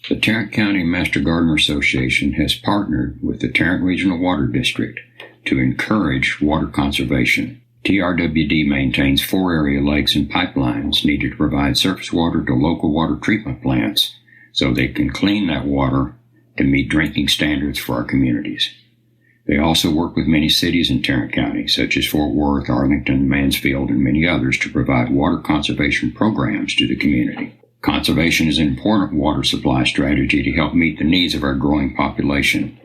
The Tarrant County Master Gardener Association has partnered with the Tarrant Regional Water District to encourage water conservation. TRWD maintains 4 area lakes and pipelines needed to provide surface water to local water treatment plants so they can clean that water to meet drinking standards for our communities. They also work with many cities in Tarrant County, such as Fort Worth, Arlington, Mansfield, and many others, to provide water conservation programs to the community. Conservation is an important water supply strategy to help meet the needs of our growing population.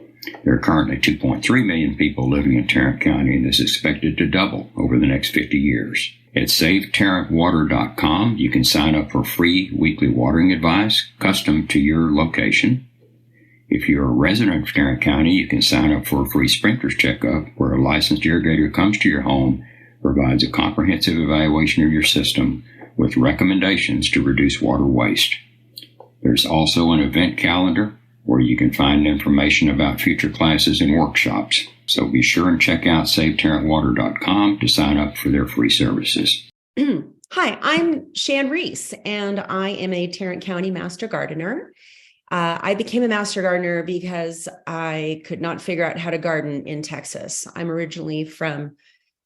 There are currently 2.3 million people living in Tarrant County, and this is expected to double over the next 50 years. At SaveTarrantWater.com, you can sign up for free weekly watering advice custom to your location. If you're a resident of Tarrant County, you can sign up for a free sprinkler's checkup where a licensed irrigator comes to your home, provides a comprehensive evaluation of your system with recommendations to reduce water waste. There's also an event calendar where you can find information about future classes and workshops. So be sure and check out SaveTarrantWater.com to sign up for their free services. Hi, I'm Sian Rees, and I am a Tarrant County Master Gardener. I became a Master Gardener because I could not figure out how to garden in Texas. I'm originally from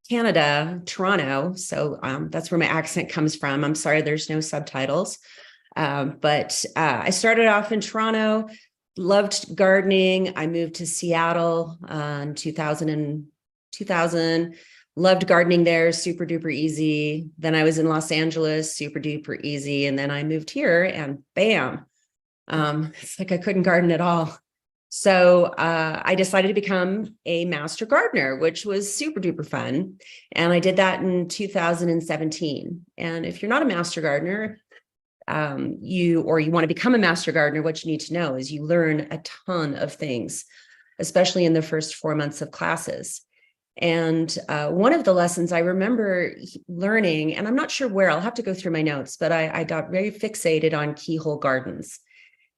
Canada, Toronto, so that's where my accent comes from. I'm sorry, there's no subtitles. But I started off in Toronto, loved gardening. I moved to Seattle in 2000, loved gardening there, super duper easy. Then I was in Los Angeles, super duper easy. And then I moved here and bam, it's like I couldn't garden at all. So I decided to become a Master Gardener, which was super duper fun. And I did that in 2017. And if you're not a Master Gardener, you want to become a Master Gardener, what you need to know is you learn a ton of things, especially in the first 4 months of classes. And one of the lessons I remember learning, and I'm not sure where, I'll have to go through my notes, but I got very fixated on keyhole gardens.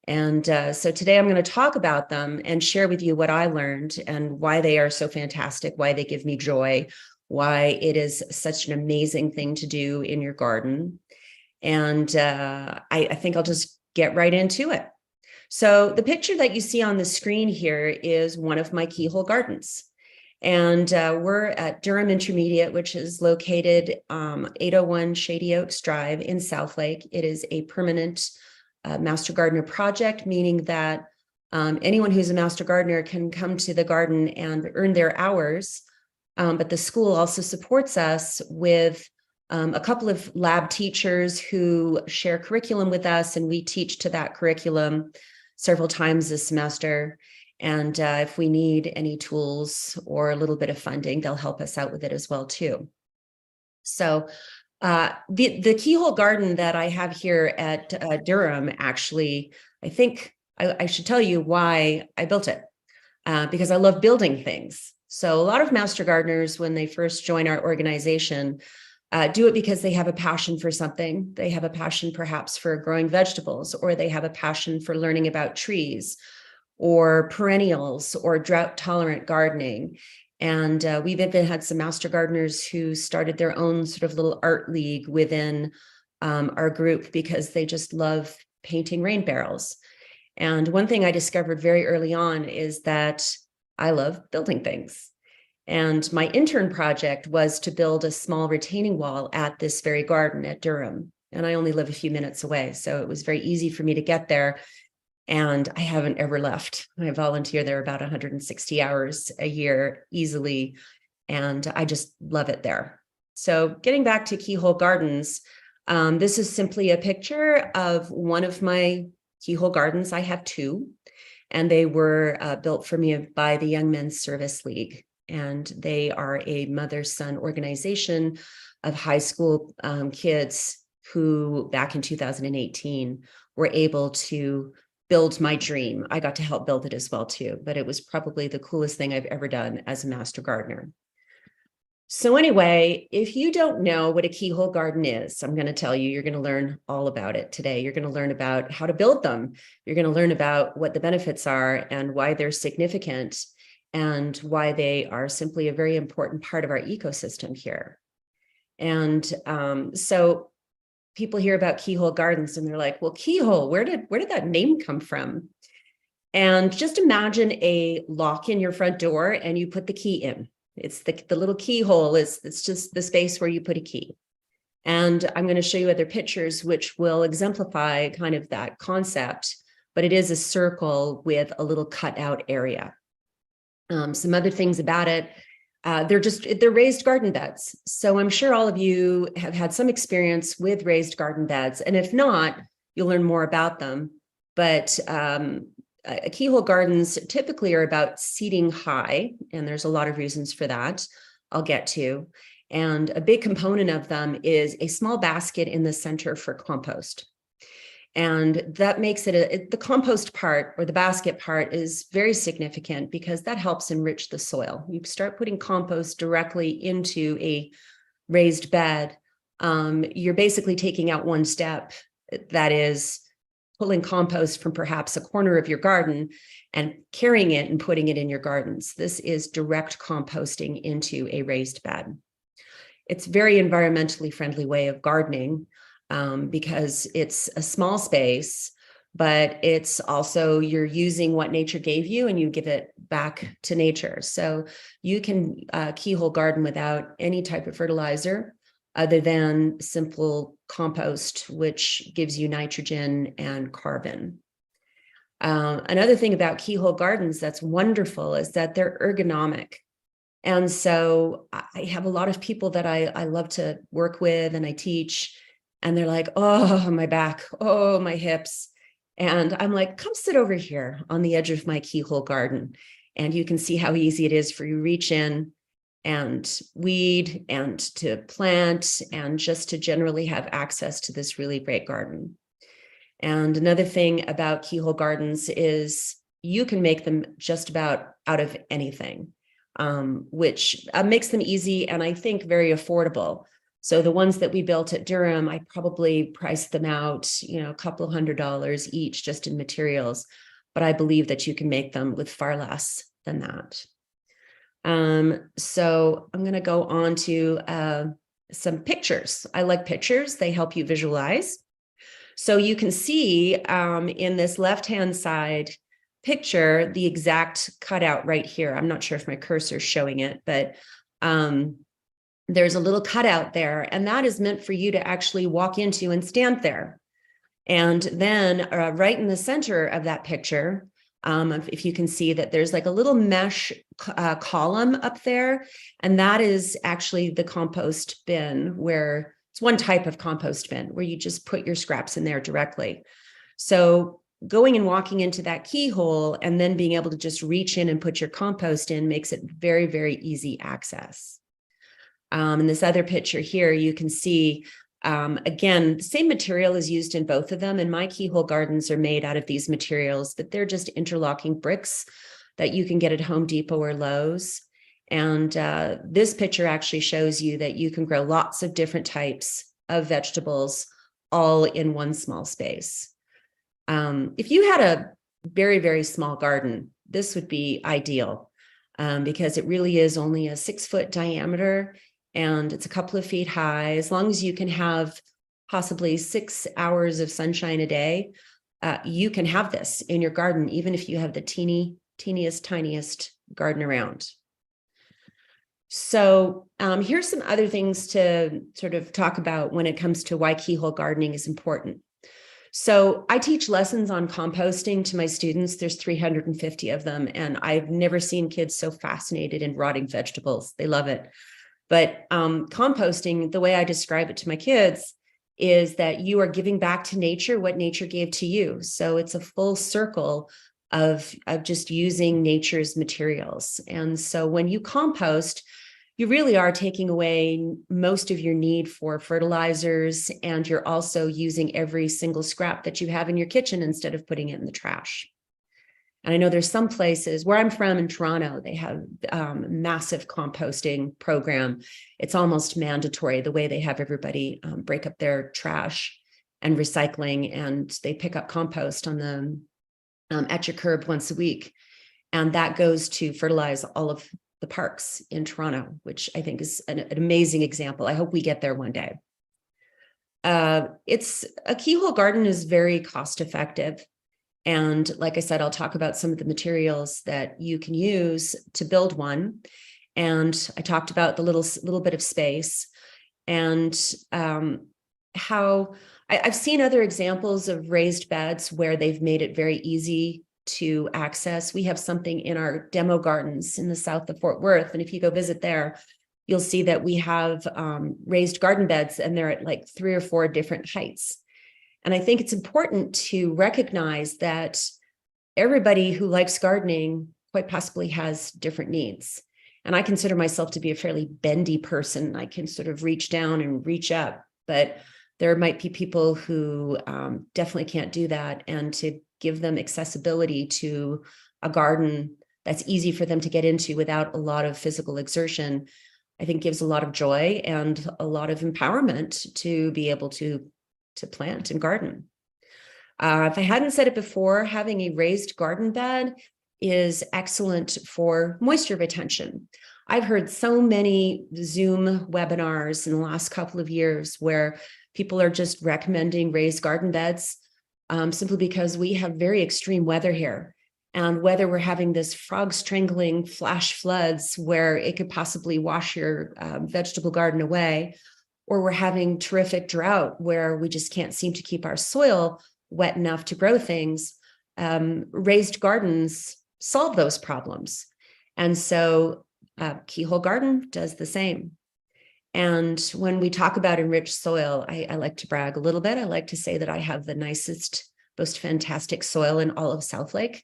And so today I'm going to talk about them and share with you what I learned and why they are so fantastic, why they give me joy, why it is such an amazing thing to do in your garden. And I think I'll just get right into it. So the picture that you see on the screen here is one of my keyhole gardens. And we're at Durham Intermediate, which is located 801 Shady Oaks Drive in Southlake. It is a permanent Master Gardener project, meaning that anyone who's a Master Gardener can come to the garden and earn their hours. But the school also supports us with a couple of lab teachers who share curriculum with us, and we teach to that curriculum several times this semester. And if we need any tools or a little bit of funding, they'll help us out with it as well, too. So the keyhole garden that I have here at Durham, actually, I think I should tell you why I built it, because I love building things. So a lot of Master Gardeners, when they first join our organization, do it because they have a passion for something. They have a passion perhaps for growing vegetables, or they have a passion for learning about trees or perennials or drought-tolerant gardening. And we've even had some Master Gardeners who started their own sort of little art league within our group because they just love painting rain barrels. And one thing I discovered very early on is that I love building things. And my intern project was to build a small retaining wall at this very garden at Durham. And I only live a few minutes away, so it was very easy for me to get there. And I haven't ever left. I volunteer there about 160 hours a year easily, and I just love it there. So getting back to keyhole gardens, this is simply a picture of one of my keyhole gardens. I have 2, and they were built for me by the Young Men's Service League. And they are a mother-son organization of high school kids who, back in 2018, were able to build my dream. I got to help build it as well, too, but it was probably the coolest thing I've ever done as a Master Gardener. So anyway, if you don't know what a keyhole garden is, I'm going to tell you, you're going to learn all about it today. You're going to learn about how to build them. You're going to learn about what the benefits are and why they're significant, and why they are simply a very important part of our ecosystem here. And so people hear about keyhole gardens and they're like, well, keyhole, where did that name come from? And just imagine a lock in your front door and you put the key in. It's the little keyhole it's just the space where you put a key. And I'm going to show you other pictures which will exemplify kind of that concept, but it is a circle with a little cutout area. Some other things about it, they're raised garden beds. So I'm sure all of you have had some experience with raised garden beds. And if not, you'll learn more about them. But keyhole gardens typically are about seating high, and there's a lot of reasons for that I'll get to. And a big component of them is a small basket in the center for compost. And that makes it, the compost part or the basket part is very significant because that helps enrich the soil. You start putting compost directly into a raised bed, you're basically taking out one step, that is pulling compost from perhaps a corner of your garden and carrying it and putting it in your gardens. This is direct composting into a raised bed. It's a very environmentally friendly way of gardening. Because it's a small space, but it's also you're using what nature gave you and you give it back to nature. So you can keyhole garden without any type of fertilizer other than simple compost, which gives you nitrogen and carbon. Another thing about keyhole gardens that's wonderful is that they're ergonomic. And so I have a lot of people that I love to work with and I teach. And they're like, oh, my back, oh, my hips. And I'm like, come sit over here on the edge of my keyhole garden. And you can see how easy it is for you to reach in and weed and to plant and just to generally have access to this really great garden. And another thing about keyhole gardens is you can make them just about out of anything, which makes them easy and I think very affordable. So the ones that we built at Durham, I probably priced them out, a couple of $100s each just in materials, but I believe that you can make them with far less than that. So I'm going to go on to some pictures. I like pictures. They help you visualize. So you can see in this left-hand side picture, the exact cutout right here. I'm not sure if my cursor is showing it, but there's a little cutout there, and that is meant for you to actually walk into and stand there. And then right in the center of that picture, if you can see that there's like a little mesh column up there, and that is actually the compost bin, where it's one type of compost bin where you just put your scraps in there directly. So going and walking into that keyhole and then being able to just reach in and put your compost in makes it very, very easy access. In this other picture here, you can see, again, the same material is used in both of them. And my keyhole gardens are made out of these materials, but they're just interlocking bricks that you can get at Home Depot or Lowe's. And this picture actually shows you that you can grow lots of different types of vegetables all in one small space. If you had a very, very small garden, this would be ideal because it really is only a 6-foot diameter. And it's a couple of feet high. As long as you can have possibly 6 hours of sunshine a day, you can have this in your garden, even if you have the teeniest, tiniest garden around. So here's some other things to sort of talk about when it comes to why keyhole gardening is important. So I teach lessons on composting to my students. There's 350 of them, and I've never seen kids so fascinated in rotting vegetables. They love it. But composting, the way I describe it to my kids, is that you are giving back to nature what nature gave to you. So it's a full circle of just using nature's materials. And so when you compost, you really are taking away most of your need for fertilizers, and you're also using every single scrap that you have in your kitchen instead of putting it in the trash. And I know there's some places where I'm from in Toronto, they have massive composting program. It's almost mandatory the way they have everybody break up their trash and recycling, and they pick up compost on the at your curb once a week. And that goes to fertilize all of the parks in Toronto, which I think is an amazing example. I hope we get there one day. It's a keyhole garden is very cost effective. And like I said, I'll talk about some of the materials that you can use to build one. And I talked about the little bit of space and how I've seen other examples of raised beds where they've made it very easy to access. We have something in our demo gardens in the south of Fort Worth. And if you go visit there, you'll see that we have raised garden beds and they're at like 3 or 4 different heights. And I think it's important to recognize that everybody who likes gardening quite possibly has different needs. And I consider myself to be a fairly bendy person. I can sort of reach down and reach up, but there might be people who definitely can't do that. And to give them accessibility to a garden that's easy for them to get into without a lot of physical exertion, I think gives a lot of joy and a lot of empowerment to be able to plant and garden. If I hadn't said it before, having a raised garden bed is excellent for moisture retention. I've heard so many Zoom webinars in the last couple of years where people are just recommending raised garden beds simply because we have very extreme weather here. And whether we're having this frog strangling flash floods where it could possibly wash your vegetable garden away, or we're having terrific drought where we just can't seem to keep our soil wet enough to grow things, raised gardens solve those problems. And so keyhole garden does the same. And when we talk about enriched soil, I like to brag a little bit. I like to say that I have the nicest, most fantastic soil in all of Southlake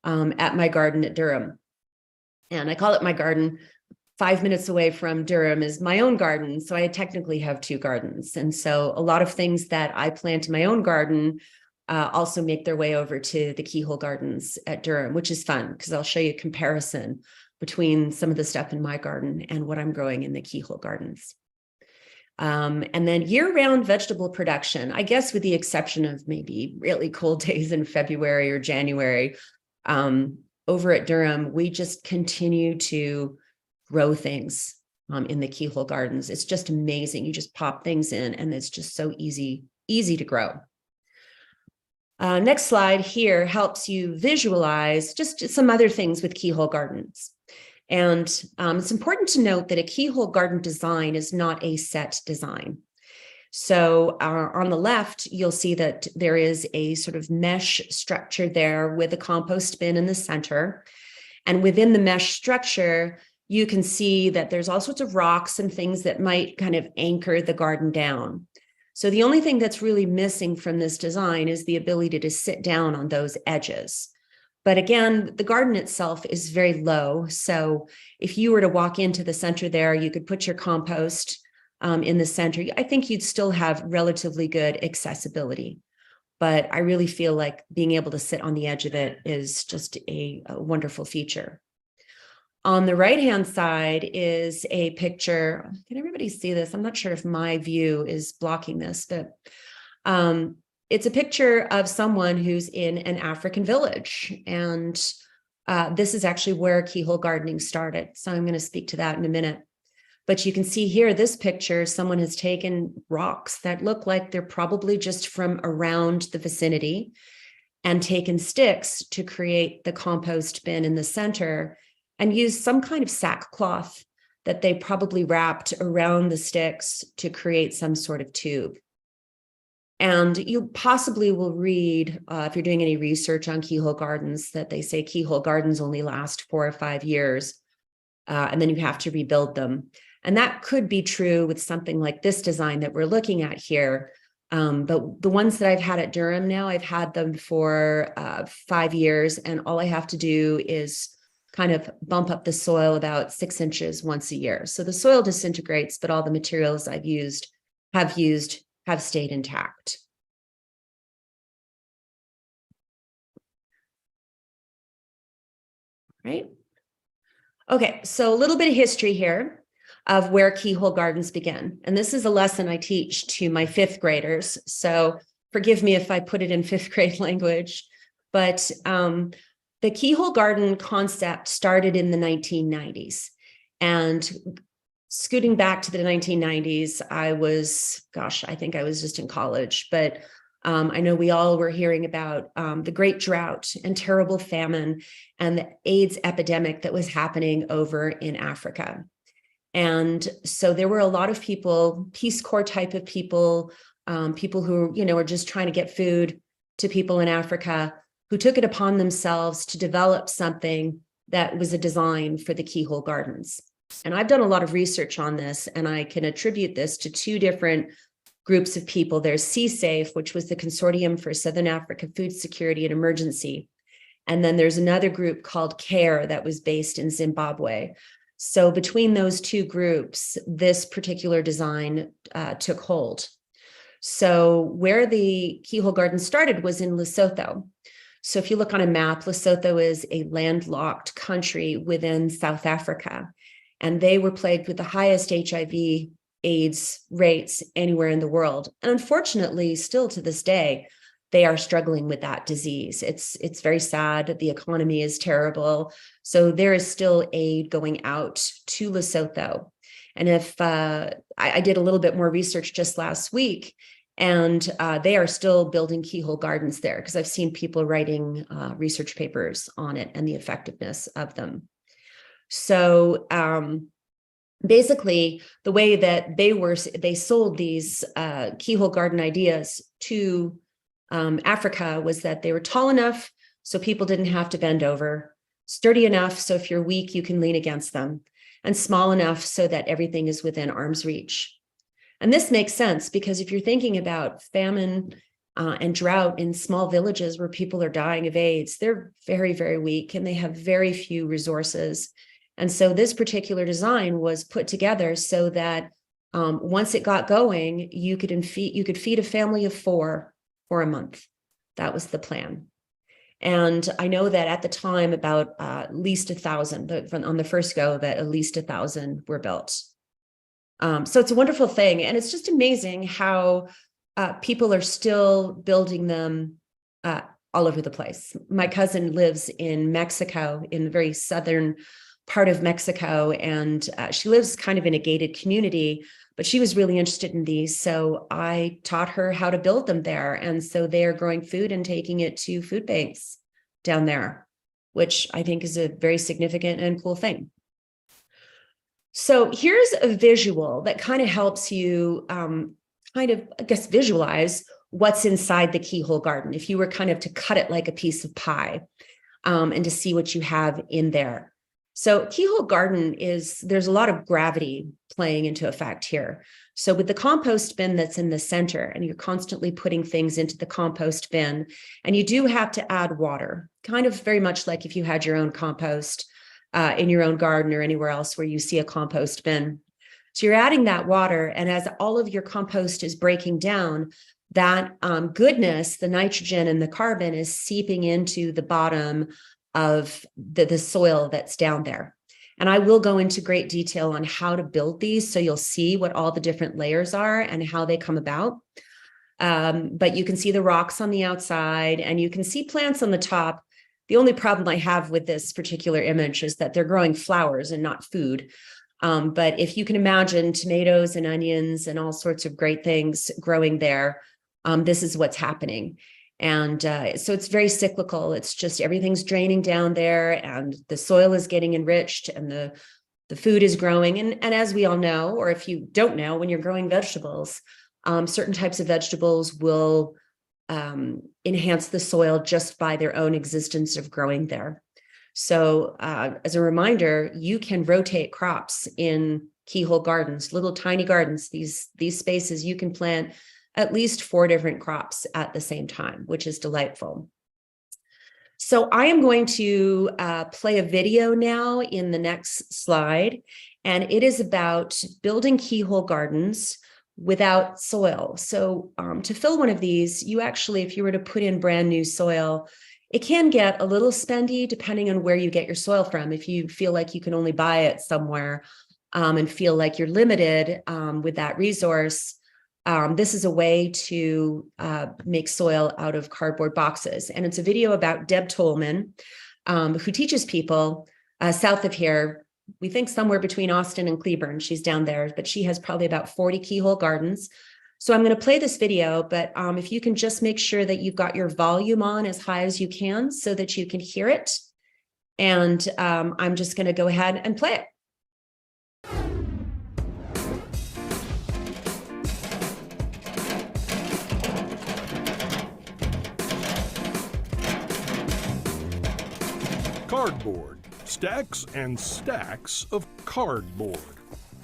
at my garden at Durham. And I call it my garden. 5 minutes away from Durham is my own garden. So I technically have 2 gardens. And so a lot of things that I plant in my own garden also make their way over to the keyhole gardens at Durham, which is fun because I'll show you a comparison between some of the stuff in my garden and what I'm growing in the keyhole gardens. And then year-round vegetable production, I guess with the exception of maybe really cold days in February or January, over at Durham, we just continue to grow things in the keyhole gardens. It's just amazing. You just pop things in and it's just so easy to grow. Next slide here helps you visualize just some other things with keyhole gardens. And it's important to note that a keyhole garden design is not a set design. So on the left, you'll see that there is a sort of mesh structure there with a compost bin in the center. And within the mesh structure, you can see that there's all sorts of rocks and things that might kind of anchor the garden down. So the only thing that's really missing from this design is the ability to sit down on those edges. But again, the garden itself is very low. So if you were to walk into the center there, you could put your compost in the center. I think you'd still have relatively good accessibility. But I really feel like being able to sit on the edge of it is just a wonderful feature. On the right-hand side is a picture. Can everybody see this? I'm not sure if my view is blocking this, but it's a picture of someone who's in an African village. And this is actually where keyhole gardening started. So I'm going to speak to that in a minute. But you can see here, this picture, someone has taken rocks that look like they're probably just from around the vicinity and taken sticks to create the compost bin in the center and used some kind of sackcloth that they probably wrapped around the sticks to create some sort of tube. And you possibly will read, if you're doing any research on keyhole gardens, that they say keyhole gardens only last 4 or 5 years, and then you have to rebuild them. And that could be true with something like this design that we're looking at here. But the ones that I've had at Durham now, I've had them for 5 years, and all I have to do is kind of bump up the soil about 6 inches once a year. So the soil disintegrates, but all the materials I've used have stayed intact. Right? Okay, so a little bit of history here of where keyhole gardens begin. And this is a lesson I teach to my 5th graders. So forgive me if I put it in 5th grade language, but the keyhole garden concept started in the 1990s. And scooting back to the 1990s, I think I was just in college, but I know we all were hearing about the great drought and terrible famine and the AIDS epidemic that was happening over in Africa. And so there were a lot of people, Peace Corps type of people, people who, are just trying to get food to people in Africa, who took it upon themselves to develop something that was a design for the keyhole gardens. And I've done a lot of research on this, and I can attribute this to two different groups of people. There's CSAFE, which was the Consortium for Southern Africa Food Security and Emergency. And then there's another group called CARE that was based in Zimbabwe. So between those two groups, this particular design took hold. So where the keyhole garden started was in Lesotho. So if you look on a map, Lesotho is a landlocked country within South Africa, and they were plagued with the highest HIV/AIDS rates anywhere in the world. And unfortunately, still to this day, they are struggling with that disease. It's very sad. The economy is terrible. So there is still aid going out to Lesotho. And if I did a little bit more research just last week, and they are still building keyhole gardens there, because I've seen people writing research papers on it and the effectiveness of them. So basically, the way that they sold these keyhole garden ideas to Africa was that they were tall enough so people didn't have to bend over, sturdy enough so if you're weak, you can lean against them, and small enough so that everything is within arm's reach. And this makes sense, because if you're thinking about famine and drought in small villages where people are dying of AIDS, they're very, very weak and they have very few resources. And so this particular design was put together so that once it got going, you could feed a family of 4 for a month. That was the plan. And I know that at the time, about at least 1,000, on the first go, that at least 1,000 were built. So it's a wonderful thing. And it's just amazing how people are still building them all over the place. My cousin lives in Mexico, in the very southern part of Mexico, and she lives kind of in a gated community, but she was really interested in these. So I taught her how to build them there. And so they are growing food and taking it to food banks down there, which I think is a very significant and cool thing. So here's a visual that kind of helps you visualize what's inside the keyhole garden, if you were kind of to cut it like a piece of pie, and to see what you have in there. So keyhole garden there's a lot of gravity playing into effect here. So with the compost bin that's in the center, and you're constantly putting things into the compost bin, and you do have to add water, kind of very much like if you had your own compost in your own garden or anywhere else where you see a compost bin. So you're adding that water, and as all of your compost is breaking down, that goodness, the nitrogen and the carbon, is seeping into the bottom of the soil that's down there. And I will go into great detail on how to build these, so you'll see what all the different layers are and how they come about. But you can see the rocks on the outside, and you can see plants on the top. The only problem I have with this particular image is that they're growing flowers and not food. But if you can imagine tomatoes and onions and all sorts of great things growing there, this is what's happening. And so it's very cyclical. It's just everything's draining down there, and the soil is getting enriched, and the food is growing. And as we all know, or if you don't know, when you're growing vegetables, certain types of vegetables will enhance the soil just by their own existence of growing there. So as a reminder, you can rotate crops in keyhole gardens, little tiny gardens. These spaces, you can plant at least 4 different crops at the same time, which is delightful. So I am going to play a video now in the next slide, and it is about building keyhole gardens without soil. So to fill one of these, you actually, if you were to put in brand new soil, it can get a little spendy depending on where you get your soil from. If you feel like you can only buy it somewhere and feel like you're limited with that resource, this is a way to make soil out of cardboard boxes. And it's a video about Deb Tolman, who teaches people south of here we think somewhere between Austin and Cleburne. She's down there, but she has probably about 40 keyhole gardens. So I'm going to play this video, but if you can just make sure that you've got your volume on as high as you can so that you can hear it. And I'm just going to go ahead and play it. Cardboard. Stacks and stacks of cardboard.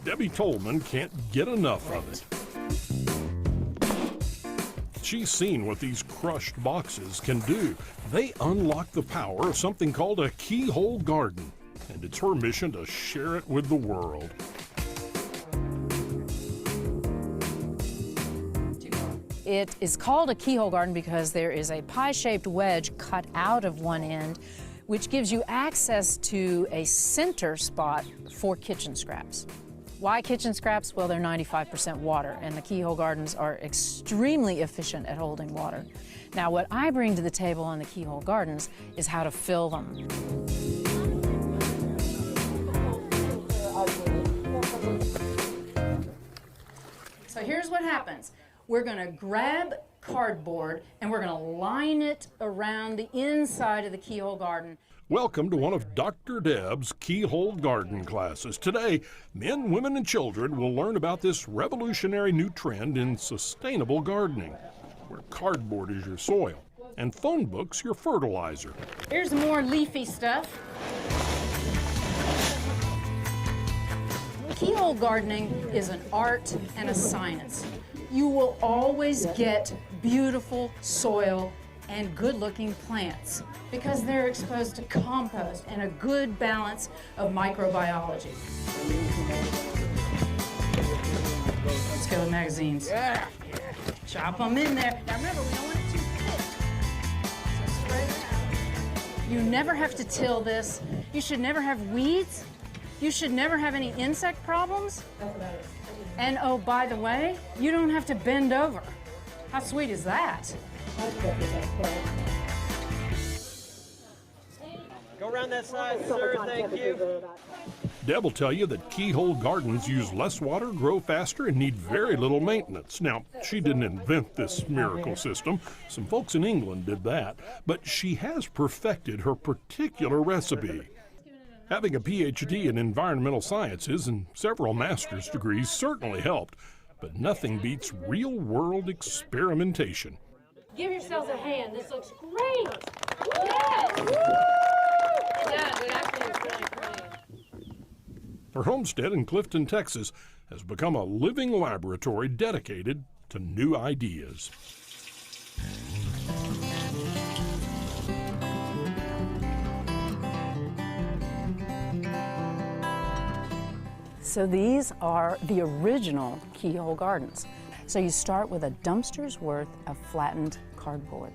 Debbie Tolman can't get enough of it. She's seen what these crushed boxes can do. They unlock the power of something called a keyhole garden, and it's her mission to share it with the world. It is called a keyhole garden because there is a pie-shaped wedge cut out of one end, which gives you access to a center spot for kitchen scraps. Why kitchen scraps? Well, they're 95% water, and the keyhole gardens are extremely efficient at holding water. Now, what I bring to the table on the keyhole gardens is how to fill them. So here's what happens. We're gonna grab cardboard and we're gonna line it around the inside of the keyhole garden. Welcome to one of Dr. Deb's Keyhole Garden classes. Today, men, women, and children will learn about this revolutionary new trend in sustainable gardening, where cardboard is your soil and phone books your fertilizer. Here's more leafy stuff. Keyhole gardening is an art and a science. You will always get beautiful soil and good-looking plants because they're exposed to compost and a good balance of microbiology. Let's go with magazines. Yeah. Chop them in there. Now remember, we don't want it too thick. So spread it out. You never have to till this. You should never have weeds. You should never have any insect problems. And oh, by the way, you don't have to bend over. How sweet is that? Go around that side, sir. Thank you. Deb will tell you that keyhole gardens use less water, grow faster, and need very little maintenance. Now, she didn't invent this miracle system. Some folks in England did that. But she has perfected her particular recipe. Having a PhD in environmental sciences and several master's degrees certainly helped, but nothing beats real-world experimentation. Give yourselves a hand. This looks great. Yes. Yeah, it actually looks really great. Her homestead in Clifton, Texas, has become a living laboratory dedicated to new ideas. So these are the original keyhole gardens. So you start with a dumpster's worth of flattened cardboard.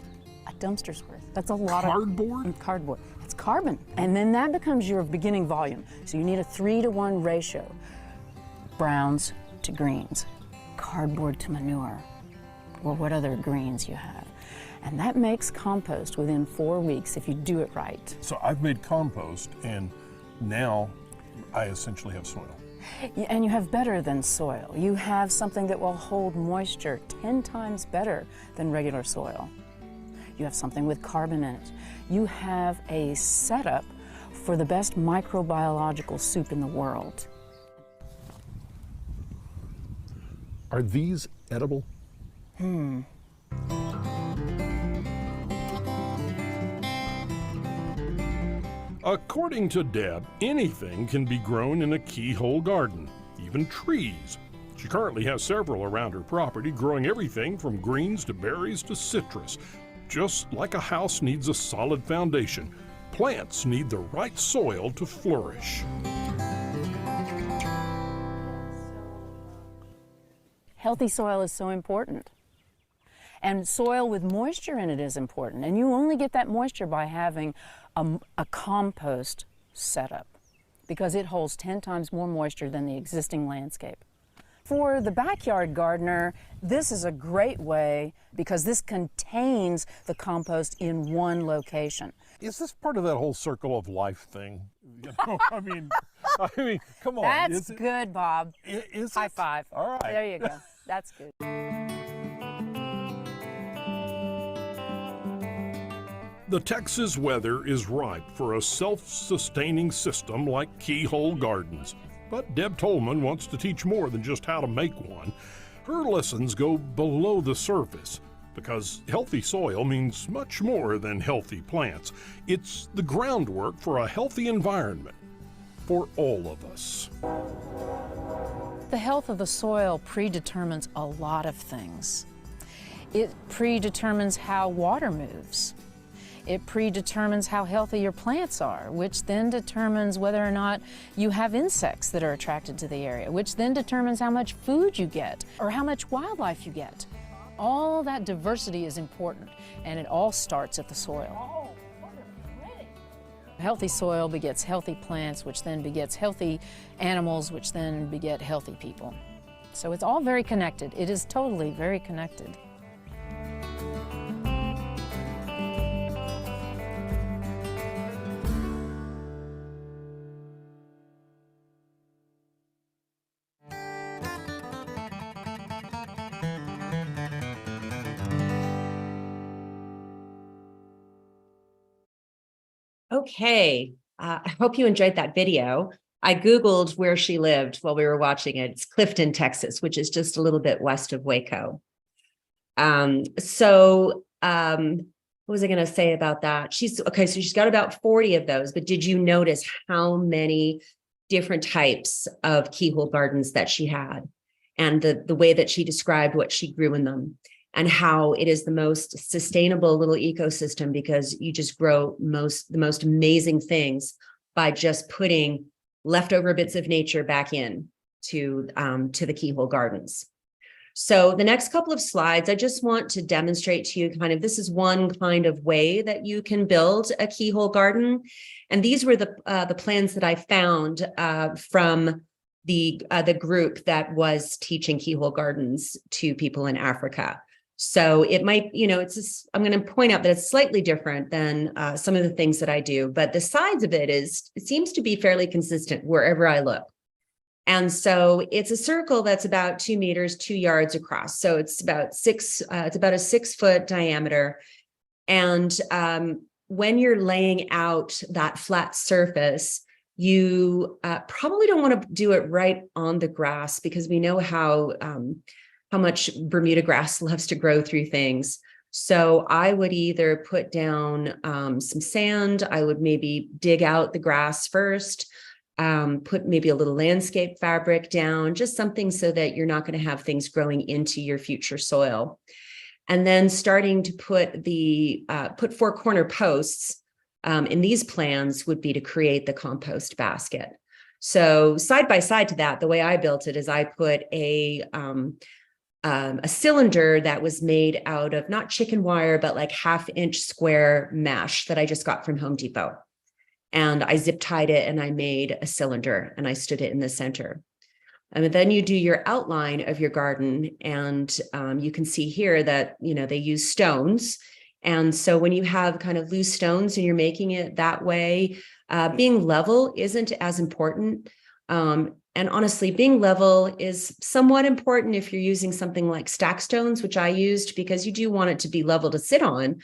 A dumpster's worth. That's a lot Cardboard? Cardboard. It's carbon. And then that becomes your beginning volume. So you need a 3-to-1 ratio. Browns to greens, cardboard to manure, or what other greens you have. And that makes compost within 4 weeks if you do it right. So I've made compost, and now I essentially have soil. And you have better than soil. You have something that will hold moisture 10 times better than regular soil. You have something with carbon in it. You have a setup for the best microbiological soup in the world. Are these edible? According to Deb, anything can be grown in a keyhole garden, even trees. She currently has several around her property, growing everything from greens to berries to citrus. Just like a house needs a solid foundation, plants need the right soil to flourish. Healthy soil is so important. And soil with moisture in it is important. And you only get that moisture by having a compost setup, because it holds 10 times more moisture than the existing landscape. For the backyard gardener, this is a great way because this contains the compost in one location. Is this part of that whole circle of life thing? You know, I mean, I mean, come on. That's good, Bob. Is High it? five. All right. There you go. That's good. The Texas weather is ripe for a self-sustaining system like Keyhole Gardens. But Deb Tolman wants to teach more than just how to make one. Her lessons go below the surface, because healthy soil means much more than healthy plants. It's the groundwork for a healthy environment for all of us. The health of the soil predetermines a lot of things. It predetermines how water moves. It predetermines how healthy your plants are, which then determines whether or not you have insects that are attracted to the area, which then determines how much food you get or how much wildlife you get. All that diversity is important, and it all starts at the soil. Healthy soil begets healthy plants, which then begets healthy animals, which then beget healthy people. So it's all very connected. It is totally very connected. Okay, I hope you enjoyed that video. I Googled where she lived while we were watching it. It's Clifton, Texas, which is just a little bit west of Waco. What was I going to say about that? So she's got about 40 of those, but did you notice how many different types of keyhole gardens that she had, and the way that she described what she grew in them, and how it is the most sustainable little ecosystem because you just grow the most amazing things by just putting leftover bits of nature back in to the keyhole gardens. So the next couple of slides, I just want to demonstrate to you this is one kind of way that you can build a keyhole garden. And these were the plans that I found from the group that was teaching keyhole gardens to people in Africa. So it might, I'm going to point out that it's slightly different than some of the things that I do, but the size of it seems to be fairly consistent wherever I look. And so it's a circle that's about 2 meters, 2 yards across. So it's about a 6 foot diameter. And when you're laying out that flat surface, you probably don't want to do it right on the grass, because we know how much Bermuda grass loves to grow through things. So I would either put down some sand. I would maybe dig out the grass first, put maybe a little landscape fabric down, just something so that you're not going to have things growing into your future soil. And then starting to put 4 corner posts in these plans would be to create the compost basket. So side by side to that, the way I built it is I put a cylinder that was made out of not chicken wire, but like 1/2-inch square mesh that I just got from Home Depot. And I zip tied it and I made a cylinder and I stood it in the center. And then you do your outline of your garden, and you can see here that, they use stones. And so when you have kind of loose stones and you're making it that way, being level isn't as important. And honestly, being level is somewhat important if you're using something like stack stones, which I used, because you do want it to be level to sit on.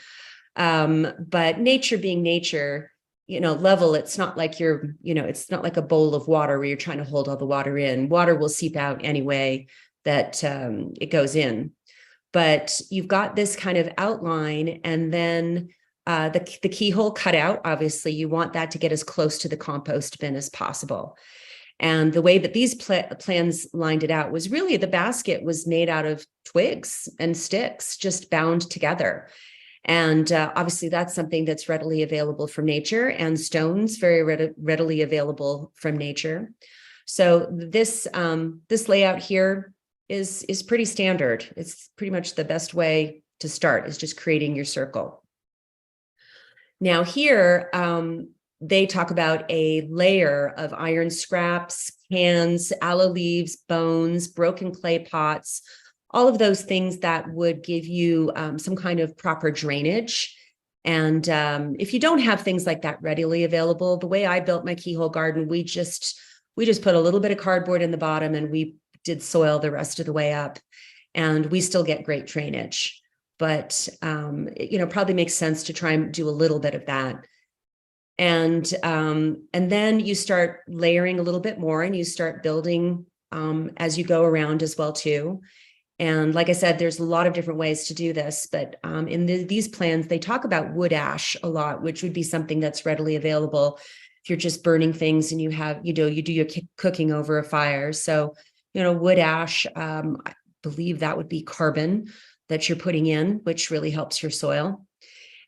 But nature being nature, level, it's not like it's not like a bowl of water where you're trying to hold all the water in. Water will seep out anyway that it goes in. But you've got this kind of outline, and then the keyhole cutout, obviously, you want that to get as close to the compost bin as possible. And the way that these plans lined it out was really the basket was made out of twigs and sticks just bound together. And obviously that's something that's readily available from nature, and stones very readily available from nature. So this layout here is pretty standard. It's pretty much the best way to start, is just creating your circle. Now here, they talk about a layer of iron scraps, cans, aloe leaves, bones, broken clay pots, all of those things that would give you some kind of proper drainage. And if you don't have things like that readily available, the way I built my keyhole garden, we just We just put a little bit of cardboard in the bottom and we did soil the rest of the way up, and we still get great drainage. But, probably makes sense to try and do a little bit of that. And then you start layering a little bit more and you start building as you go around as well too. And like I said, there's a lot of different ways to do this, but in these plans, they talk about wood ash a lot, which would be something that's readily available if you're just burning things and you do your cooking over a fire. So, wood ash, I believe that would be carbon that you're putting in, which really helps your soil.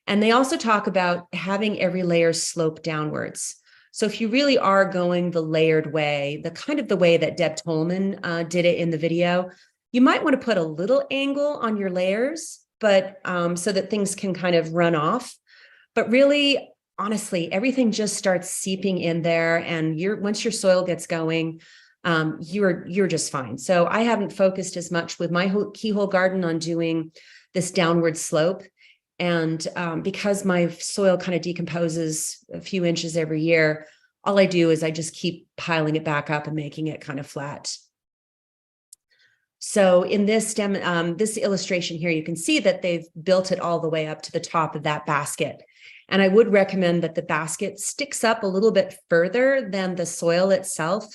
And they also talk about having every layer slope downwards. So if you really are going the layered way, the way that Deb Tolman did it in the video, you might want to put a little angle on your layers, but so that things can kind of run off. But really, honestly, everything just starts seeping in there, and once your soil gets going, you're just fine. So I haven't focused as much with my keyhole garden on doing this downward slope. And because my soil kind of decomposes a few inches every year, all I do is I just keep piling it back up and making it kind of flat. So in this this illustration here, you can see that they've built it all the way up to the top of that basket. And I would recommend that the basket sticks up a little bit further than the soil itself,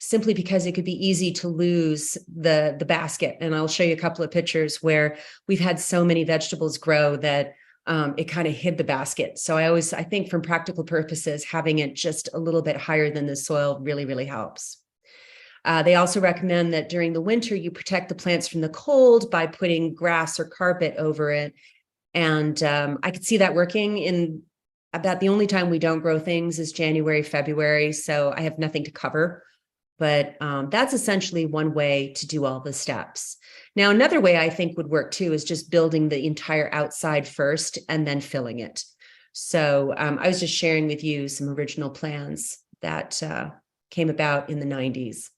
simply because it could be easy to lose the basket. And I'll show you a couple of pictures where we've had so many vegetables grow that it kind of hid the basket. So I think from practical purposes, having it just a little bit higher than the soil really, really helps. They also recommend that during the winter, you protect the plants from the cold by putting grass or carpet over it. And I could see that working. In about the only time we don't grow things is January, February. So I have nothing to cover. But that's essentially one way to do all the steps. Now, another way I think would work too is just building the entire outside first and then filling it. So I was just sharing with you some original plans that came about in the 90s.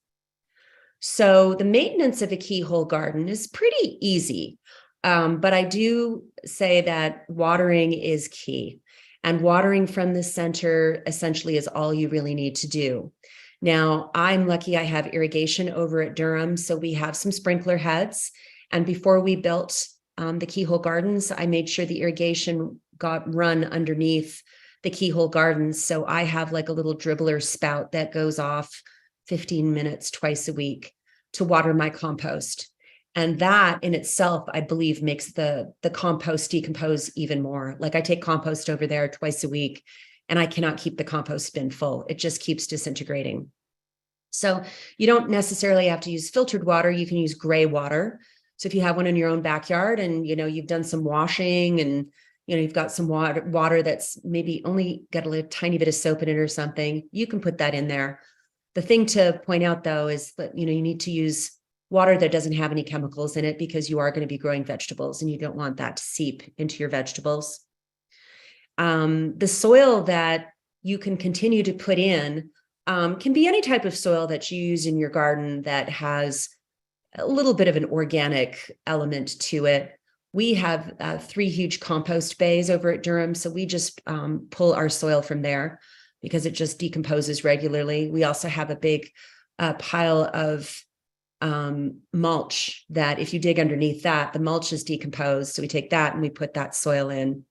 So the maintenance of a keyhole garden is pretty easy, but I do say that watering is key, and watering from the center essentially is all you really need to do. Now, I'm lucky I have irrigation over at Durham, so we have some sprinkler heads, and before we built the keyhole gardens, I made sure the irrigation got run underneath the keyhole gardens. So I have like a little dribbler spout that goes off 15 minutes twice a week to water my compost. And that in itself, I believe, makes the compost decompose even more. Like I take compost over there twice a week, and I cannot keep the compost bin full. It just keeps disintegrating. So you don't necessarily have to use filtered water. You can use gray water. So if you have one in your own backyard and, you've done some washing and, you've got some water that's maybe only got a tiny bit of soap in it or something, you can put that in there. The thing to point out, though, is that, you need to use water that doesn't have any chemicals in it, because you are going to be growing vegetables and you don't want that to seep into your vegetables. The soil that you can continue to put in can be any type of soil that you use in your garden that has a little bit of an organic element to it. We have 3 huge compost bays over at Durham, so we just pull our soil from there because it just decomposes regularly. We also have a big pile of mulch that if you dig underneath that, the mulch is decomposed. So we take that and we put that soil in.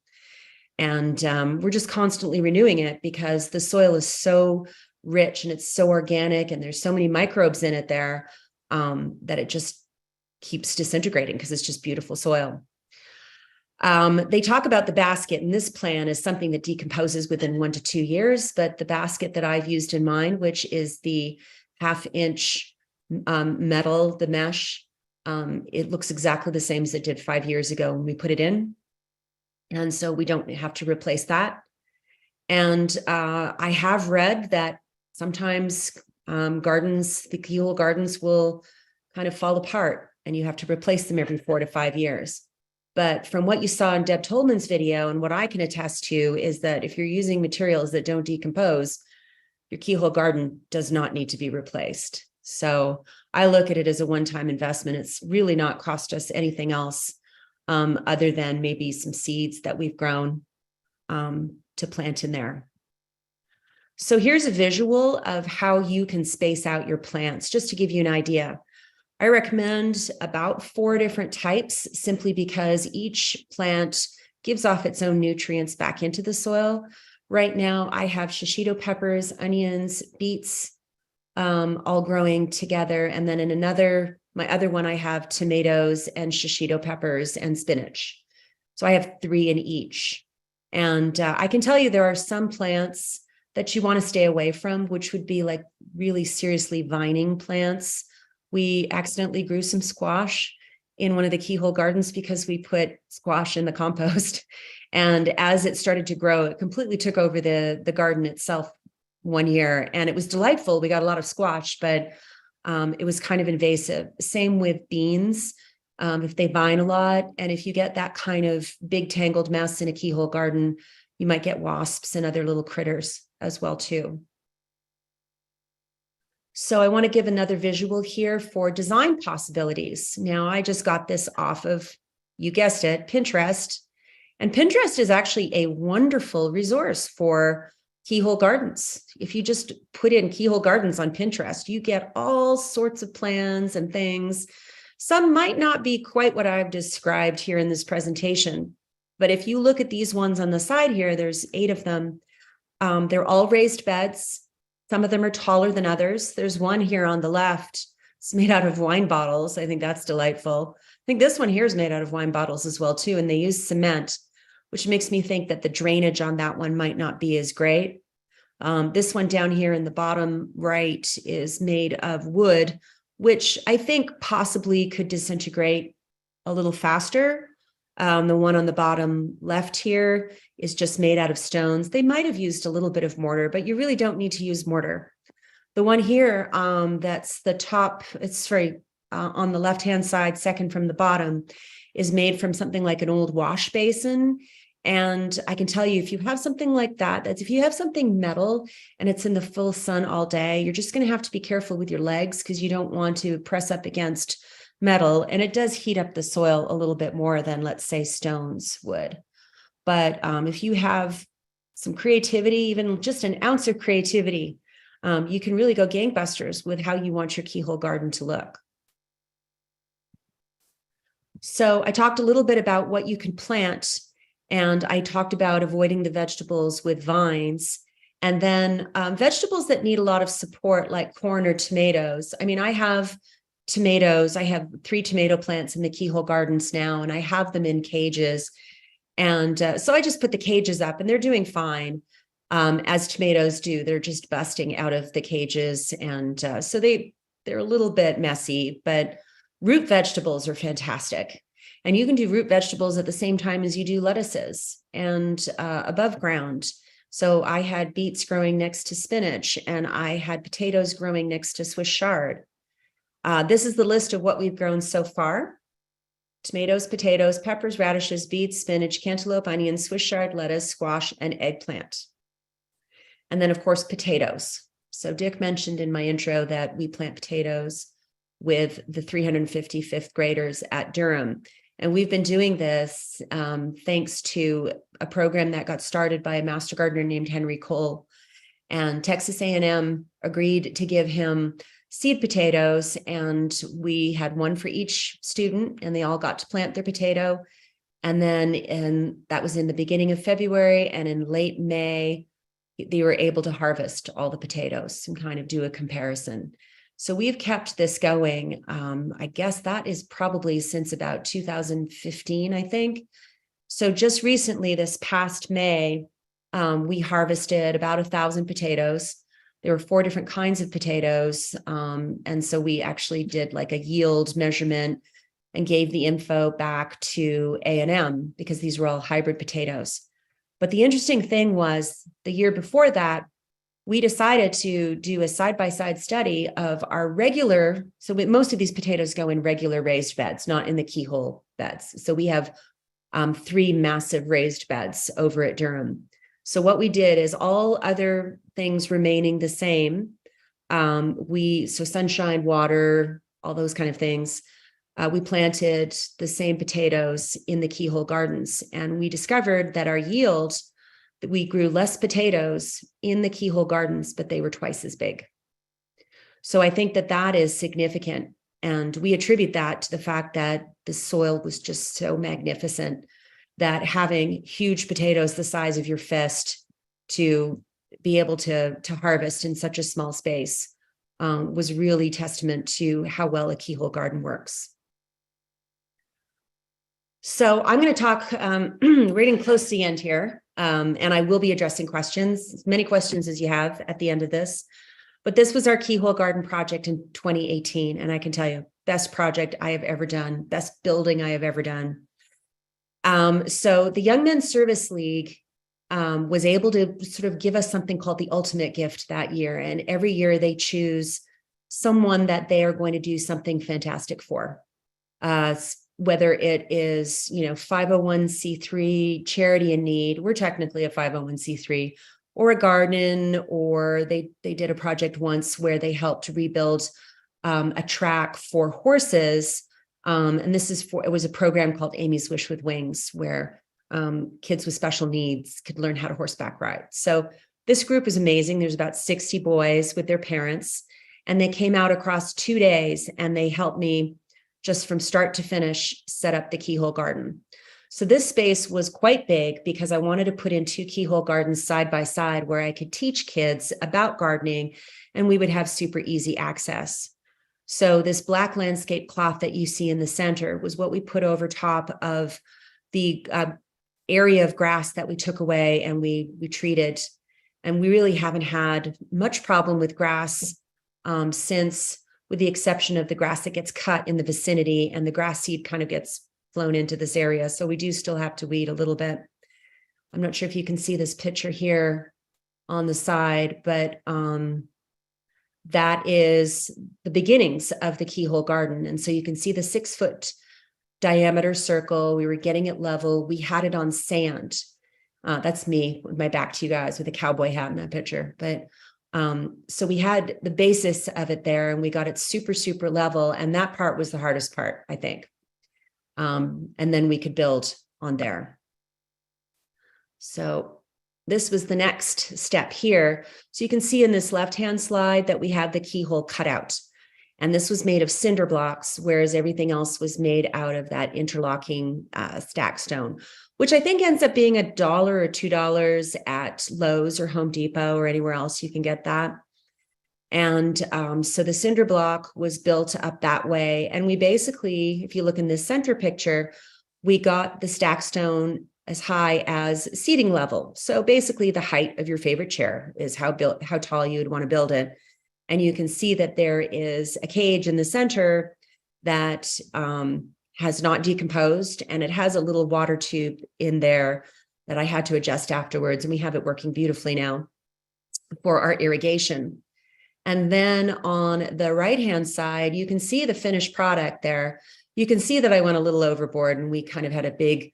And we're just constantly renewing it because the soil is so rich and it's so organic and there's so many microbes in it there that it just keeps disintegrating because it's just beautiful soil. They talk about the basket, and this plan is something that decomposes within 1 to 2 years. But the basket that I've used in mine, which is the 1/2-inch metal, the mesh, it looks exactly the same as it did 5 years ago when we put it in. And so we don't have to replace that. And I have read that sometimes the keyhole gardens will kind of fall apart and you have to replace them every 4 to 5 years. But from what you saw in Deb Tolman's video, and what I can attest to, is that if you're using materials that don't decompose, your keyhole garden does not need to be replaced. So I look at it as a one-time investment. It's really not cost us anything else other than maybe some seeds that we've grown to plant in there. So here's a visual of how you can space out your plants, just to give you an idea. I recommend about 4 different types simply because each plant gives off its own nutrients back into the soil. Right now, I have shishito peppers, onions, beets, all growing together. And then in my other one, I have tomatoes and shishito peppers and spinach. So I have 3 in each. And I can tell you there are some plants that you want to stay away from, which would be like really seriously vining plants. We accidentally grew some squash in one of the keyhole gardens because we put squash in the compost. And as it started to grow, it completely took over the garden itself one year. And it was delightful. We got a lot of squash, but it was kind of invasive. Same with beans. If they vine a lot, and if you get that kind of big tangled mess in a keyhole garden, you might get wasps and other little critters as well too. So I want to give another visual here for design possibilities. Now, I just got this off of, you guessed it, Pinterest. And Pinterest is actually a wonderful resource for keyhole gardens. If you just put in keyhole gardens on Pinterest, you get all sorts of plans and things. Some might not be quite what I've described here in this presentation, but if you look at these ones on the side here, there's 8 of them. They're all raised beds. Some of them are taller than others. There's one here on the left. It's made out of wine bottles. I think that's delightful. I think this one here is made out of wine bottles as well too, and they use cement, which makes me think that the drainage on that one might not be as great. This one down here in the bottom right is made of wood, which I think possibly could disintegrate a little faster. The one on the bottom left here is just made out of stones. They might have used a little bit of mortar, but you really don't need to use mortar. The one here, that's the top, it's on the left-hand side, second from the bottom, is made from something like an old wash basin. And I can tell you, if you have something like that, if you have something metal and it's in the full sun all day, you're just going to have to be careful with your legs because you don't want to press up against metal. And it does heat up the soil a little bit more than, let's say, stones would. But if you have some creativity, even just an ounce of creativity, you can really go gangbusters with how you want your keyhole garden to look. So I talked a little bit about what you can plant, and I talked about avoiding the vegetables with vines, and then vegetables that need a lot of support like corn or tomatoes. I mean, I have tomatoes. I have 3 tomato plants in the keyhole gardens now, and I have them in cages. And so I just put the cages up and they're doing fine, as tomatoes do. They're just busting out of the cages. And so they're a little bit messy, but root vegetables are fantastic. And you can do root vegetables at the same time as you do lettuces and above ground. So I had beets growing next to spinach, and I had potatoes growing next to Swiss chard. This is the list of what we've grown so far: tomatoes, potatoes, peppers, radishes, beets, spinach, cantaloupe, onions, Swiss chard, lettuce, squash, and eggplant. And then, of course, potatoes. So Dick mentioned in my intro that we plant potatoes with the 350 fifth graders at Durham. And we've been doing this thanks to a program that got started by a master gardener named Henry Cole. And Texas A&M agreed to give him seed potatoes, and we had one for each student, and they all got to plant their potato. And then that was in the beginning of February, and in late May, they were able to harvest all the potatoes and kind of do a comparison. So we've kept this going. I guess that is probably since about 2015, I think. So just recently, this past May, we harvested about 1,000 potatoes. There were 4 different kinds of potatoes. And so we actually did like a yield measurement and gave the info back to A&M because these were all hybrid potatoes. But the interesting thing was the year before that, we decided to do a side-by-side study of our regular, so most of these potatoes go in regular raised beds, not in the keyhole beds. So we have 3 massive raised beds over at Durham. So what we did is, all other things remaining the same, so sunshine, water, all those kind of things, we planted the same potatoes in the keyhole gardens. And we discovered that our yield, we grew less potatoes in the keyhole gardens, but they were twice as big. So I think that that is significant. And we attribute that to the fact that the soil was just so magnificent that having huge potatoes the size of your fist to be able to harvest in such a small space was really testament to how well a keyhole garden works. So I'm going to talk, we're getting close to the end here, and I will be addressing questions, as many questions as you have at the end of this. But this was our keyhole garden project in 2018, and I can tell you, best project I have ever done, best building I have ever done. So the Young Men's Service League was able to sort of give us something called the ultimate gift that year. And every year they choose someone that they are going to do something fantastic for. Whether it is, 501c3 charity in need, we're technically a 501c3, or a garden, or they did a project once where they helped rebuild a track for horses. And it was a program called Amy's Wish with Wings, where kids with special needs could learn how to horseback ride. So this group is amazing. There's about 60 boys with their parents, and they came out across 2 days and they helped me just from start to finish set up the keyhole garden. So this space was quite big because I wanted to put in 2 keyhole gardens side by side where I could teach kids about gardening and we would have super easy access. So this black landscape cloth that you see in the center was what we put over top of the area of grass that we took away and we treated. And we really haven't had much problem with grass since, with the exception of the grass that gets cut in the vicinity, and the grass seed kind of gets flown into this area. So we do still have to weed a little bit. I'm not sure if you can see this picture here on the side, but that is the beginnings of the keyhole garden. And so you can see the 6-foot diameter circle. We were getting it level. We had it on sand. That's me with my back to you guys with a cowboy hat in that picture. But so we had the basis of it there and we got it super, super level. And that part was the hardest part, I think. And then we could build on there. So this was the next step here. So you can see in this left-hand slide that we have the keyhole cut out. And this was made of cinder blocks, whereas everything else was made out of that interlocking stack stone, which I think ends up being $1 or $2 at Lowe's or Home Depot or anywhere else you can get that. And so the cinder block was built up that way. And we basically, if you look in this center picture, we got the stack stone as high as seating level. So basically the height of your favorite chair is how tall you would want to build it. And you can see that there is a cage in the center that has not decomposed, and it has a little water tube in there that I had to adjust afterwards. And we have it working beautifully now for our irrigation. And then on the right-hand side, you can see the finished product there. You can see that I went a little overboard and we kind of had a big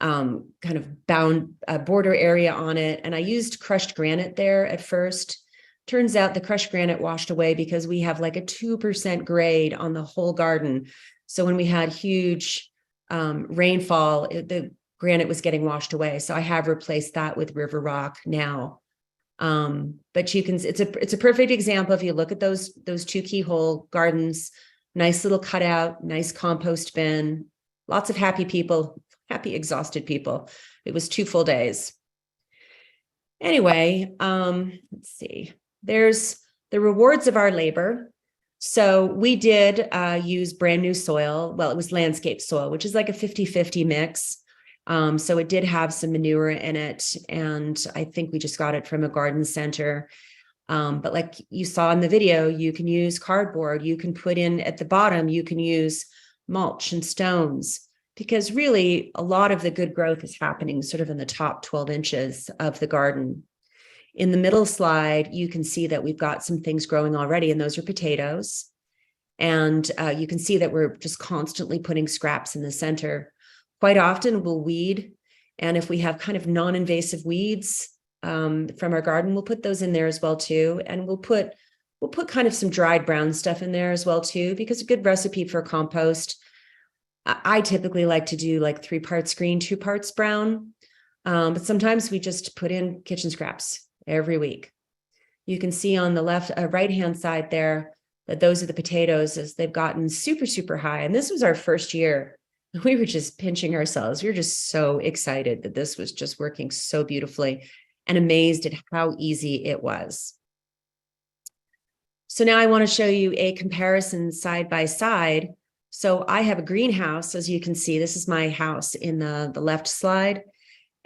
kind of bound border area on it. And I used crushed granite there at first. Turns out the crushed granite washed away because we have like a 2% grade on the whole garden. So when we had huge rainfall, the granite was getting washed away. So I have replaced that with river rock now. But you can, it's a perfect example. If you look at those 2 keyhole gardens, nice little cutout, nice compost bin, lots of happy people, happy, exhausted people. It was 2 full days. Anyway, let's see. There's the rewards of our labor. So we did use brand new soil. Well, it was landscape soil, which is like a 50-50 mix. So it did have some manure in it. And I think we just got it from a garden center. But like you saw in the video, you can use cardboard. You can put in at the bottom, you can use mulch and stones, because really a lot of the good growth is happening sort of in the top 12 inches of the garden. In the middle slide, you can see that we've got some things growing already, and those are potatoes. And you can see that we're just constantly putting scraps in the center. Quite often we'll weed. And if we have kind of non-invasive weeds from our garden, we'll put those in there as well too. And we'll put kind of some dried brown stuff in there as well too, because a good recipe for compost, I typically like to do like 3 parts green, 2 parts brown. But sometimes we just put in kitchen scraps every week. You can see on the left, right-hand side there that those are the potatoes as they've gotten super, super high. And this was our first year. We were just pinching ourselves. We were just so excited that this was just working so beautifully and amazed at how easy it was. So now I want to show you a comparison side by side. So I have a greenhouse, as you can see. This is my house in the left slide.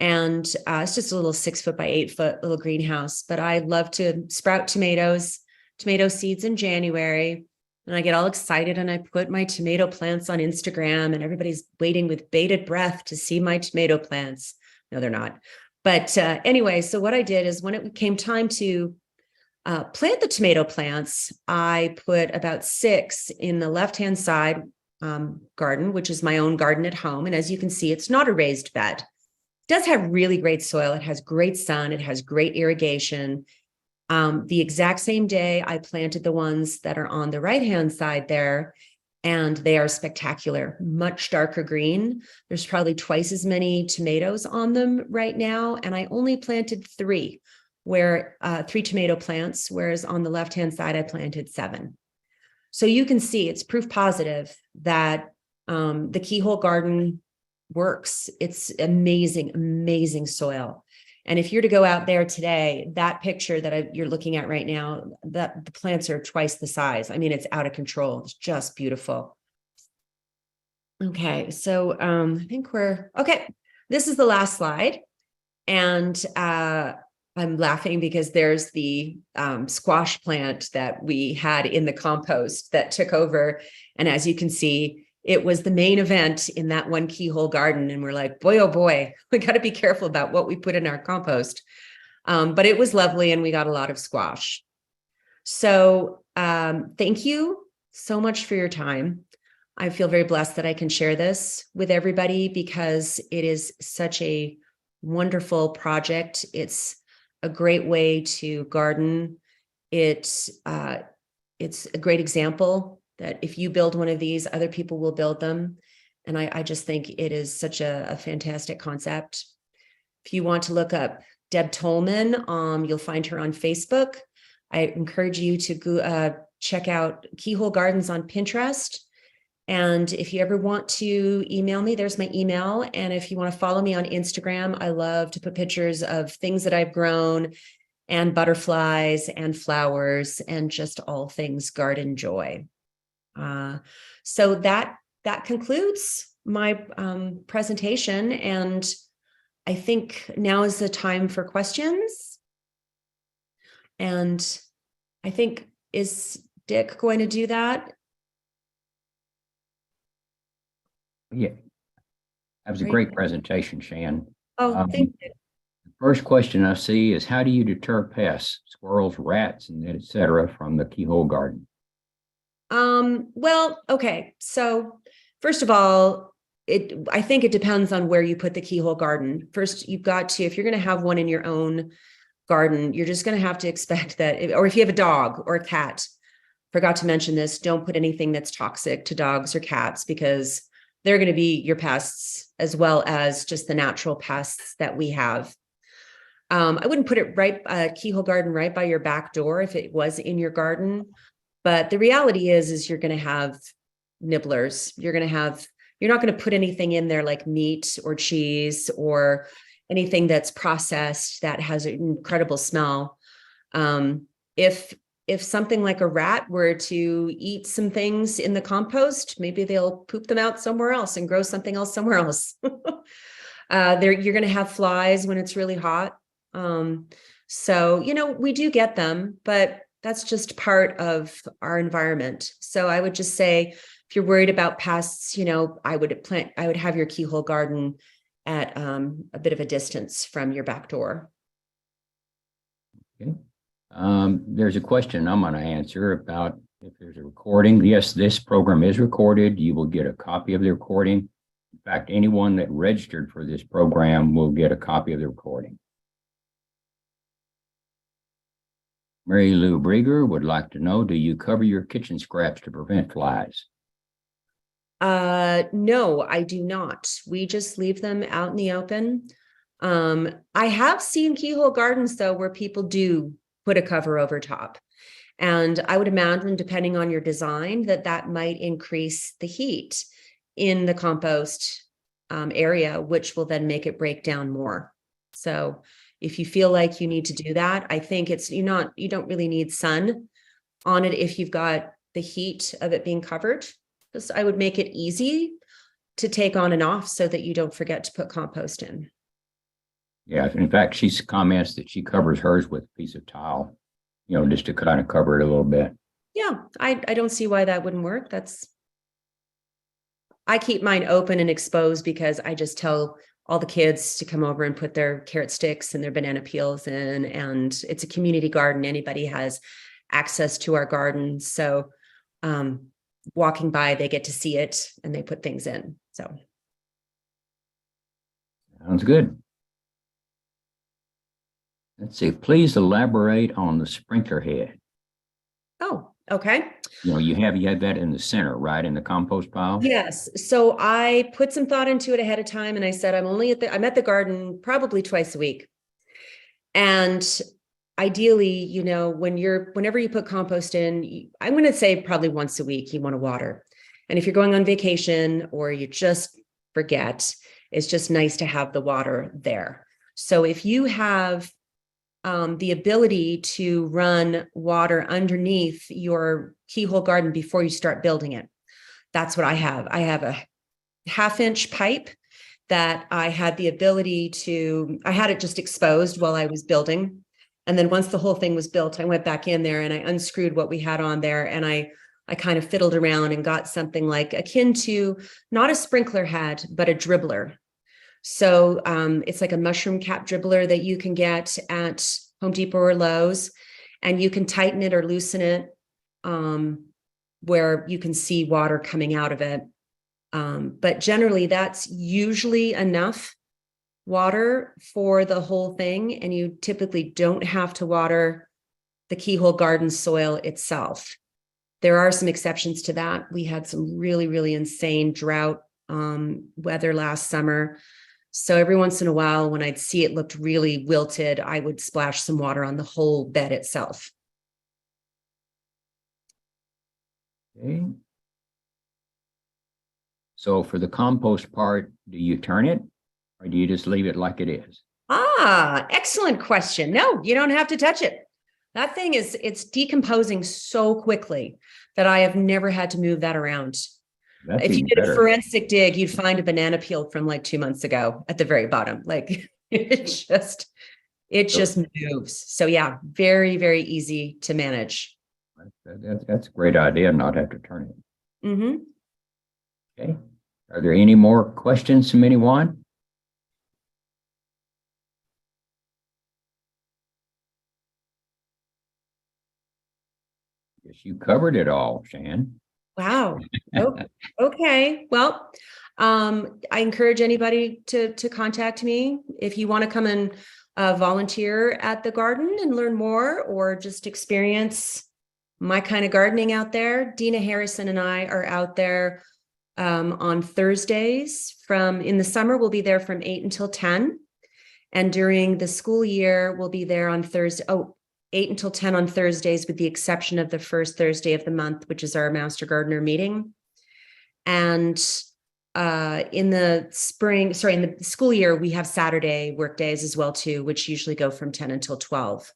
And it's just a little 6 foot by 8 foot little greenhouse. But I love to sprout tomato seeds in January. And I get all excited and I put my tomato plants on Instagram, and everybody's waiting with bated breath to see my tomato plants. No, they're not. But anyway, so what I did is when it came time to plant the tomato plants, I put about 6 in the left-hand side garden, which is my own garden at home. And as you can see, it's not a raised bed. It does have really great soil. It has great sun. It has great irrigation. The exact same day, I planted the ones that are on the right-hand side there, and they are spectacular, much darker green. There's probably twice as many tomatoes on them right now, and I only planted 3, 3 tomato plants, whereas on the left-hand side, I planted 7. So you can see it's proof positive that the keyhole garden works. It's amazing, amazing soil. And if you're to go out there today, that picture that you're looking at right now, that the plants are twice the size. I mean, it's out of control. It's just beautiful. Okay, so I think okay. This is the last slide. And I'm laughing because there's the squash plant that we had in the compost that took over. And as you can see, it was the main event in that one keyhole garden. And we're like, boy, oh boy, we got to be careful about what we put in our compost. But it was lovely and we got a lot of squash. So thank you so much for your time. I feel very blessed that I can share this with everybody because it is such a wonderful project. It's a great way to garden. It's a great example that if you build one of these, other people will build them. And I just think it is such a fantastic concept. If you want to look up Deb Tolman, you'll find her on Facebook. I encourage you to go, check out Keyhole Gardens on Pinterest. And if you ever want to email me, there's my email. And if you want to follow me on Instagram, I love to put pictures of things that I've grown and butterflies and flowers and just all things garden joy. So that concludes my presentation, and I think now is the time for questions. And I think, is Dick going to do that? Yeah, that was a great presentation, Sian. Oh, thank you. The first question I see is, how do you deter pests, squirrels, rats, and et cetera, from the keyhole garden? Well, okay. So first of all, I think it depends on where you put the keyhole garden. First, you've got to, if you're going to have one in your own garden, you're just going to have to expect that, or if you have a dog or a cat, forgot to mention this, don't put anything that's toxic to dogs or cats because they're going to be your pests as well as just the natural pests that we have. I wouldn't put it keyhole garden right by your back door if it was in your garden. But the reality is you're going to have nibblers. You're not going to put anything in there like meat or cheese or anything that's processed that has an incredible smell. If something like a rat were to eat some things in the compost, maybe they'll poop them out somewhere else and grow something else somewhere else. You're going to have flies when it's really hot. So, we do get them, but that's just part of our environment. So I would just say, if you're worried about pests, I would have your keyhole garden at a bit of a distance from your back door. Okay. There's a question I'm going to answer about if there's a recording. Yes, this program is recorded. You will get a copy of the recording. In fact, anyone that registered for this program will get a copy of the recording. Mary Lou Brieger would like to know, do you cover your kitchen scraps to prevent flies? No, I do not. We just leave them out in the open. I have seen keyhole gardens though, where people do put a cover over top. And I would imagine, depending on your design, that might increase the heat in the compost area, which will then make it break down more. So if you feel like you need to do that, I think you don't really need sun on it if you've got the heat of it being covered. Just, I would make it easy to take on and off so that you don't forget to put compost in. Yeah, in fact, she comments that she covers hers with a piece of tile, just to kind of cover it a little bit. Yeah, I don't see why that wouldn't work. I keep mine open and exposed because I just tell all the kids to come over and put their carrot sticks and their banana peels in, and it's a community garden. Anybody has access to our garden. So walking by, they get to see it and they put things in. So. Sounds good. Let's see, please elaborate on the sprinkler head. Oh, okay. You have that in the center, right, in the compost pile? Yes. So I put some thought into it ahead of time, and I said, I'm at the garden probably twice a week. And ideally, whenever you put compost in, I'm going to say probably once a week, you want to water. And if you're going on vacation or you just forget, it's just nice to have the water there. So if you have the ability to run water underneath your keyhole garden before you start building it, that's what I have. I have a 1/2-inch pipe that I had the ability I had it just exposed while I was building. And then once the whole thing was built, I went back in there and I unscrewed what we had on there. And I kind of fiddled around and got something like akin to not a sprinkler head, but a dribbler. So it's like a mushroom cap dribbler that you can get at Home Depot or Lowe's, and you can tighten it or loosen it where you can see water coming out of it. But generally, that's usually enough water for the whole thing, and you typically don't have to water the keyhole garden soil itself. There are some exceptions to that. We had some really, really insane drought weather last summer. So every once in a while, when I'd see it looked really wilted, I would splash some water on the whole bed itself. Okay. So for the compost part, do you turn it or do you just leave it like it is? Excellent question. No, you don't have to touch it. That thing it's decomposing so quickly that I have never had to move that around. That's if you did better. a forensic dig, you'd find a banana peel from like 2 months ago at the very bottom. Like it just moves. So yeah, very, very easy to manage. That's a great idea, not have to turn it. Mm-hmm. Okay. Are there any more questions from anyone? Yes, you covered it all, Sian. Wow. Oh, okay. Well, I encourage anybody to contact me if you want to come and volunteer at the garden and learn more, or just experience my kind of gardening out there. Dina Harrison and I are out there on Thursdays in the summer, we'll be there from 8 until 10. And during the school year, we'll be there on Thursday. 8 until 10 on Thursdays, with the exception of the first Thursday of the month, which is our Master Gardener meeting. And in the school year, we have Saturday work days as well too, which usually go from 10 until 12.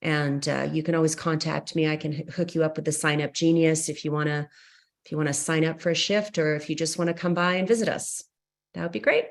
And you can always contact me. I can hook you up with the Sign Up Genius if you want to sign up for a shift, or if you just want to come by and visit us. That would be great.